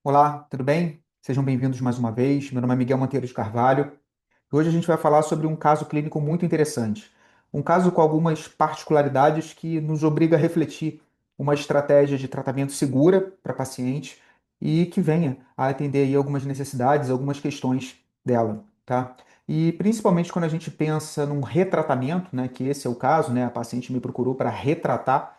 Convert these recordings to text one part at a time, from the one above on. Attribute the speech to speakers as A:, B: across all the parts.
A: Olá, tudo bem? Sejam bem-vindos mais uma vez. Meu nome é Miguel Monteiro de Carvalho. Hoje a gente vai falar sobre um caso clínico muito interessante. Um caso com algumas particularidades que nos obriga a refletir uma estratégia de tratamento segura para paciente e que venha a atender aí algumas necessidades, algumas questões dela, tá? E principalmente quando a gente pensa num retratamento, né, que esse é o caso, né, a paciente me procurou para retratar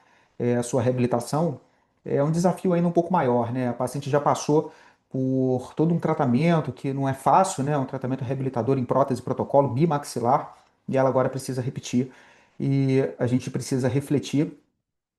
A: a sua reabilitação, é um desafio ainda um pouco maior, né? A paciente já passou por todo um tratamento que não é fácil, né? Um tratamento reabilitador em prótese protocolo bimaxilar, e ela agora precisa repetir. E a gente precisa refletir,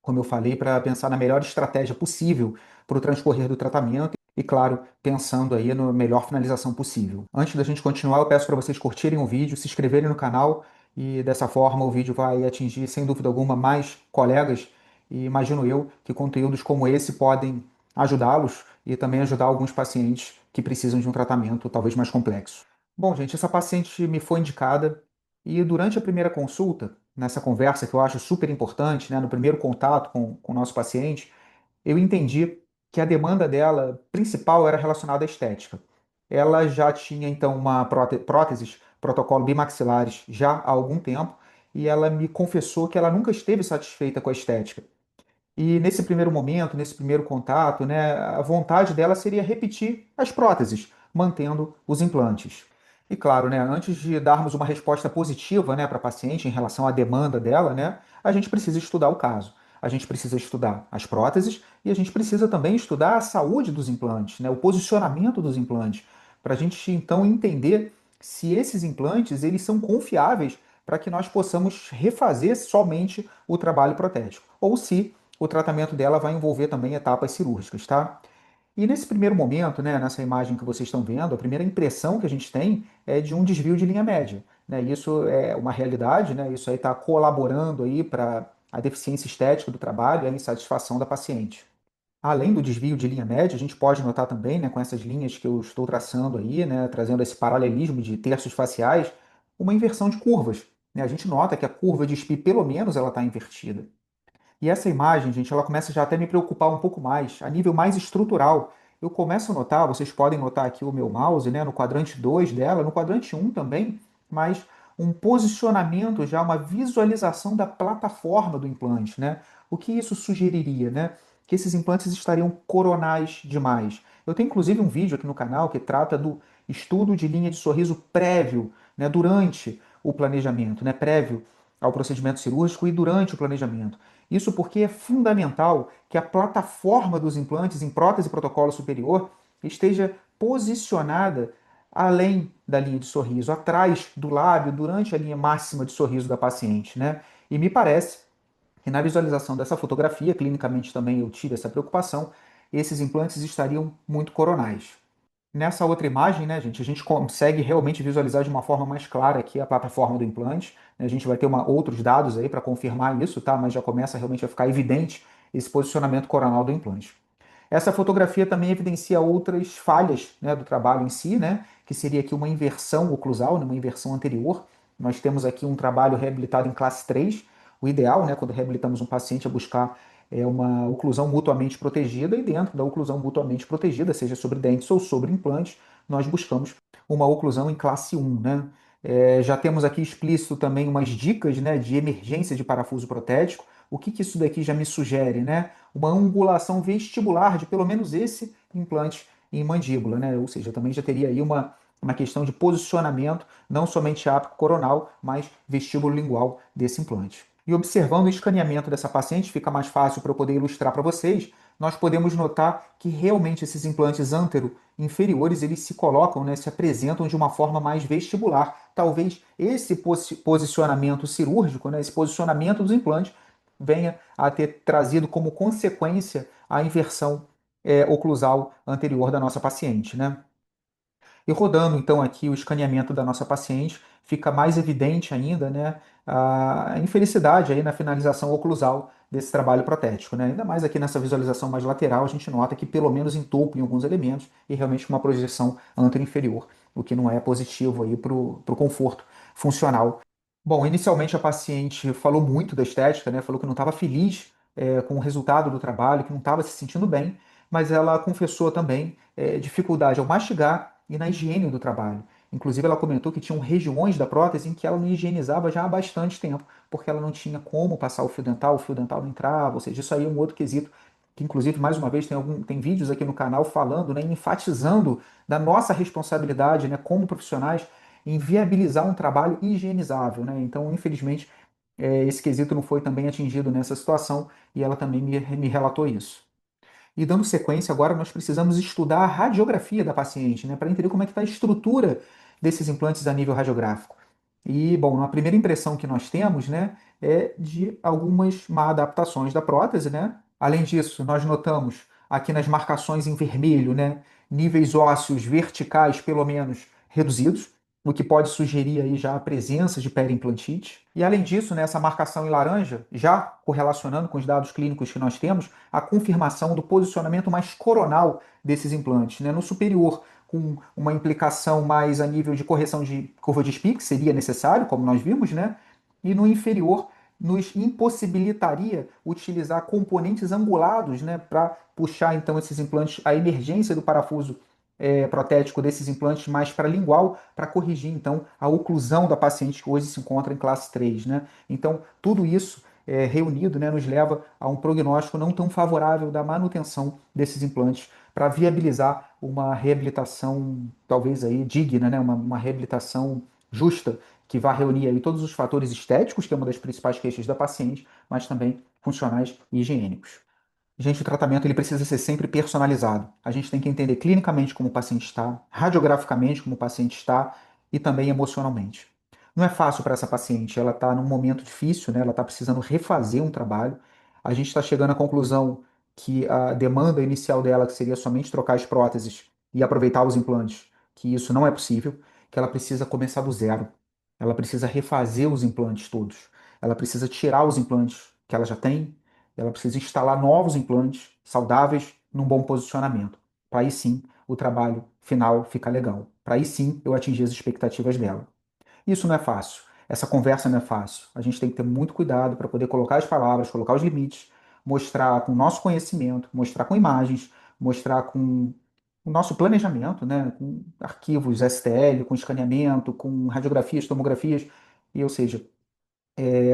A: como eu falei, para pensar na melhor estratégia possível para o transcorrer do tratamento e, claro, pensando aí na melhor finalização possível. Antes da gente continuar, eu peço para vocês curtirem o vídeo, se inscreverem no canal e dessa forma o vídeo vai atingir, sem dúvida alguma, mais colegas e imagino eu que conteúdos como esse podem ajudá-los e também ajudar alguns pacientes que precisam de um tratamento talvez mais complexo. Bom, gente, essa paciente me foi indicada e durante a primeira consulta, nessa conversa que eu acho super importante, né, no primeiro contato com o nosso paciente, eu entendi que a demanda dela principal era relacionada à estética. Ela já tinha então uma próteses protocolo bimaxilares já há algum tempo e ela me confessou que ela nunca esteve satisfeita com a estética. E nesse primeiro momento, nesse primeiro contato, né, a vontade dela seria repetir as próteses, mantendo os implantes. E claro, né, antes de darmos uma resposta positiva, né, para a paciente em relação à demanda dela, né, a gente precisa estudar o caso. A gente precisa estudar as próteses e a gente precisa também estudar a saúde dos implantes, né, o posicionamento dos implantes, para a gente então entender se esses implantes eles são confiáveis para que nós possamos refazer somente o trabalho protético, ou se o tratamento dela vai envolver também etapas cirúrgicas, tá? E nesse primeiro momento, né, nessa imagem que vocês estão vendo, a primeira impressão que a gente tem é de um desvio de linha média, né? Isso é uma realidade, né? Isso aí está colaborando aí para a deficiência estética do trabalho e a insatisfação da paciente. Além do desvio de linha média, a gente pode notar também, né, com essas linhas que eu estou traçando aí, né, trazendo esse paralelismo de terços faciais, uma inversão de curvas, né? A gente nota que a curva de SPI, pelo menos, ela está invertida. E essa imagem, gente, ela começa já até a me preocupar um pouco mais, a nível mais estrutural. Eu começo a notar, vocês podem notar aqui o meu mouse, né, no quadrante 2 dela, no quadrante um também, mas um posicionamento já, uma visualização da plataforma do implante, né? O que isso sugeriria, né? Que esses implantes estariam coronais demais. Eu tenho inclusive um vídeo aqui no canal que trata do estudo de linha de sorriso prévio, né, durante o planejamento, né, prévio ao procedimento cirúrgico e durante o planejamento. Isso porque é fundamental que a plataforma dos implantes em prótese protocolo superior esteja posicionada além da linha de sorriso, atrás do lábio, durante a linha máxima de sorriso da paciente, né? E me parece que na visualização dessa fotografia, clinicamente também eu tive essa preocupação, esses implantes estariam muito coronais. Nessa outra imagem, né, gente, a gente consegue realmente visualizar de uma forma mais clara aqui a plataforma do implante, né? A gente vai ter outros dados aí para confirmar isso, tá? Mas já começa realmente a ficar evidente esse posicionamento coronal do implante. Essa fotografia também evidencia outras falhas, né, do trabalho em si, né? Que seria aqui uma inversão oclusal, né, uma inversão anterior. Nós temos aqui um trabalho reabilitado em classe 3. O ideal, né, quando reabilitamos um paciente, é buscar uma oclusão mutuamente protegida, e dentro da oclusão mutuamente protegida, seja sobre dentes ou sobre implantes, nós buscamos uma oclusão em classe 1, né? Já temos aqui explícito também umas dicas, né, de emergência de parafuso protético. O que isso daqui já me sugere, né? Uma angulação vestibular de pelo menos esse implante em mandíbula, né? Ou seja, também já teria aí uma questão de posicionamento, não somente ápico coronal, mas vestíbulo lingual desse implante. E observando o escaneamento dessa paciente, fica mais fácil para eu poder ilustrar para vocês, nós podemos notar que realmente esses implantes antero-inferiores, eles se colocam, né, se apresentam de uma forma mais vestibular. Talvez esse posicionamento cirúrgico, né, esse posicionamento dos implantes, venha a ter trazido como consequência a inversão oclusal anterior da nossa paciente, né? E rodando então aqui o escaneamento da nossa paciente, fica mais evidente ainda, né, a infelicidade aí na finalização oclusal desse trabalho protético, né? Ainda mais aqui nessa visualização mais lateral, a gente nota que pelo menos entope em alguns elementos e realmente uma projeção anterior-inferior, o que não é positivo aí para o conforto funcional. Bom, inicialmente a paciente falou muito da estética, né? Falou que não estava feliz com o resultado do trabalho, que não estava se sentindo bem, mas ela confessou também dificuldade ao mastigar e na higiene do trabalho. Inclusive, ela comentou que tinham regiões da prótese em que ela não higienizava já há bastante tempo, porque ela não tinha como passar o fio dental não entrava, ou seja, isso aí é um outro quesito que, inclusive, mais uma vez, tem vídeos aqui no canal falando, né, enfatizando da nossa responsabilidade, né, como profissionais em viabilizar um trabalho higienizável, né? Então, infelizmente, esse quesito não foi também atingido nessa situação e ela também me relatou isso. E dando sequência, agora nós precisamos estudar a radiografia da paciente, né, para entender como é que está a estrutura desses implantes a nível radiográfico. E, bom, a primeira impressão que nós temos, né, é de algumas má adaptações da prótese, né? Além disso, nós notamos aqui nas marcações em vermelho, né, níveis ósseos verticais, pelo menos, reduzidos, o que pode sugerir aí já a presença de periimplantite. E além disso, né, essa marcação em laranja, já correlacionando com os dados clínicos que nós temos, a confirmação do posicionamento mais coronal desses implantes, né, no superior, com uma implicação mais a nível de correção de curva de Spix, que seria necessário, como nós vimos, né, e no inferior nos impossibilitaria utilizar componentes angulados, né, para puxar então esses implantes, a emergência do parafuso protético desses implantes mais para lingual, para corrigir então a oclusão da paciente que hoje se encontra em classe 3, né? Então, tudo isso reunido, né, nos leva a um prognóstico não tão favorável da manutenção desses implantes para viabilizar uma reabilitação talvez aí digna, né, uma reabilitação justa que vá reunir aí todos os fatores estéticos, que é uma das principais queixas da paciente, mas também funcionais e higiênicos. Gente, o tratamento ele precisa ser sempre personalizado. A gente tem que entender clinicamente como o paciente está, radiograficamente como o paciente está e também emocionalmente. Não é fácil para essa paciente, ela está num momento difícil, né? Ela está precisando refazer um trabalho. A gente está chegando à conclusão que a demanda inicial dela, que seria somente trocar as próteses e aproveitar os implantes, que isso não é possível, que ela precisa começar do zero. Ela precisa refazer os implantes todos. Ela precisa tirar os implantes que ela já tem, ela precisa instalar novos implantes saudáveis num bom posicionamento. Para aí sim o trabalho final ficar legal. Para aí sim eu atingir as expectativas dela. Isso não é fácil. Essa conversa não é fácil. A gente tem que ter muito cuidado para poder colocar as palavras, colocar os limites, mostrar com o nosso conhecimento, mostrar com imagens, mostrar com o nosso planejamento, né? Com arquivos STL, com escaneamento, com radiografias, tomografias, e ou seja,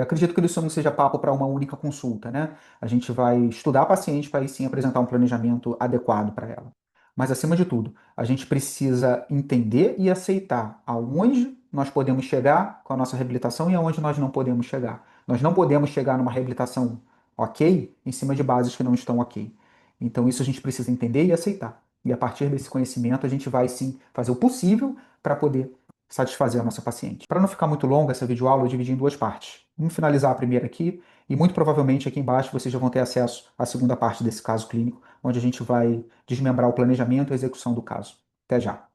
A: acredito que isso não seja papo para uma única consulta, né? A gente vai estudar a paciente para aí sim apresentar um planejamento adequado para ela. Mas, acima de tudo, a gente precisa entender e aceitar aonde nós podemos chegar com a nossa reabilitação e aonde nós não podemos chegar. Nós não podemos chegar numa reabilitação ok em cima de bases que não estão ok. Então, isso a gente precisa entender e aceitar. E a partir desse conhecimento, a gente vai sim fazer o possível para poder satisfazer a nossa paciente. Para não ficar muito longa essa videoaula, eu dividi em duas partes. Vamos finalizar a primeira aqui e muito provavelmente aqui embaixo vocês já vão ter acesso à segunda parte desse caso clínico, onde a gente vai desmembrar o planejamento e a execução do caso. Até já!